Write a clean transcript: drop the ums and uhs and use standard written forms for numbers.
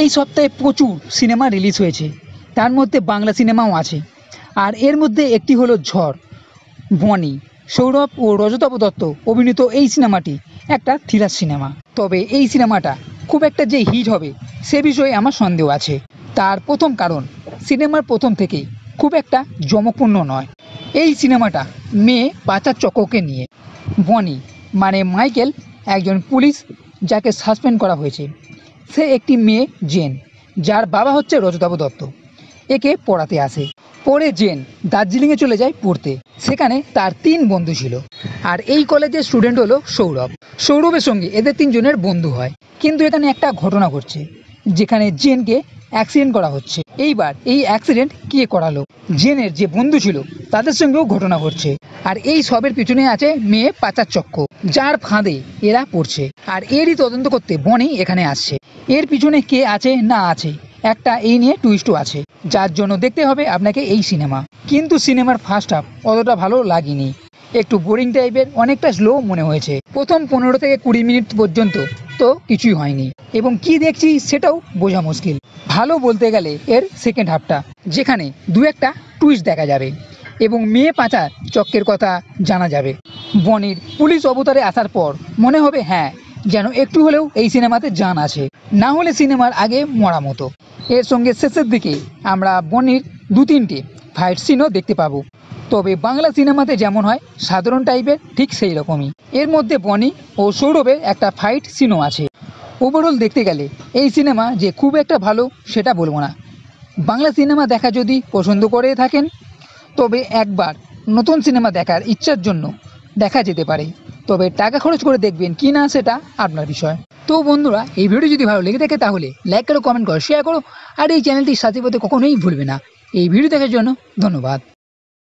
এই সপ্তাহে প্রচুর সিনেমা রিলিজ হয়েছে, তার মধ্যে বাংলা সিনেমাও আছে। আর এর মধ্যে একটি হলো ঝড়। বনি, সৌরভ ও রজতাভ দত্ত অভিনীত এই সিনেমাটি একটা থ্রিলার সিনেমা। তবে এই সিনেমাটা খুব একটা যে হিট হবে সে বিষয়ে আমার সন্দেহ আছে। তার প্রথম কারণ, সিনেমার প্রথম থেকেই খুব একটা জমকপূর্ণ নয়। এই সিনেমাটা মেয়ে পাচার চক্রকে নিয়ে। বনি মানে মাইকেল একজন পুলিশ যাকে সাসপেন্ড করা হয়েছে। সে একটি মেয়ে জেন, যার বাবা হচ্ছে রজতাভ দত্ত। একে পড়াতে আসে। পরে জেন দার্জিলিংয়ে চলে যায় পড়তে। সেখানে তার 3 বন্ধু ছিল। আর এই কলেজের স্টুডেন্ট হলো সৌরভ। সৌরভের সঙ্গে এদের 3 জনের বন্ধু হয়। কিন্তু এখানে একটা ঘটনা ঘটছে, যেখানে জেনকে অ্যাক্সিডেন্ট করা হচ্ছে। এইবার এই অ্যাক্সিডেন্ট কে করালো? জেনের যে বন্ধু ছিল তাদের সঙ্গেও ঘটনা ঘটছে। আর এই সবের পিছনে আছে মেয়ে পাচার চক্র, যার ফাঁদে এরা পড়ছে। আর এরই তদন্ত করতে বনি এখানে আসছে। এর পিছনে কে আছে না আছে একটা এই নিয়ে টুইস্টও আছে, যার জন্য দেখতে হবে আপনাকে এই সিনেমা। কিন্তু সিনেমার ফার্স্ট হাফ অতটা ভালো লাগেনি, একটু বোরিং টাইপের, অনেকটা স্লো মনে হয়েছে। প্রথম 15 থেকে 20 মিনিট পর্যন্ত তো কিছুই হয়নি, এবং কি দেখছি সেটাও বোঝা মুশকিল। ভালো বলতে গেলে এর সেকেন্ড হাফটা, যেখানে দু একটা টুইস্ট দেখা যাবে এবং মেয়ে পাচার চক্রের কথা জানা যাবে। বনির পুলিশ অবতারে আসার পর মনে হবে হ্যাঁ, যেন একটু হলেও এই সিনেমাতে জান আছে, না হলে সিনেমার আগে মরা মতো। এর সঙ্গে শেষের দিকে আমরা বনির 2-3টে ফাইট সিনও দেখতে পাবো। তবে বাংলা সিনেমাতে যেমন হয় সাধারণ টাইপের, ঠিক সেই রকমই। এর মধ্যে বনি ও সৌরভের একটা ফাইট সিনও আছে। ওভারঅল দেখতে গেলে এই সিনেমা যে খুব একটা ভালো সেটা বলবো না। বাংলা সিনেমা দেখা যদি পছন্দ করে থাকেন, তবে একবার নতুন সিনেমা দেখার ইচ্ছার জন্য দেখা যেতে পারে। তবে টাকা খরচ করে দেখবেন কি না সেটা আপনার বিষয়। তো বন্ধুরা, এই ভিডিও যদি ভালো লেগে থাকে তাহলে লাইক করো, কমেন্ট করো, শেয়ার করো, আর এই চ্যানেলটির সাথে কখনোই ভুলবে না। এই ভিডিও দেখার জন্য ধন্যবাদ।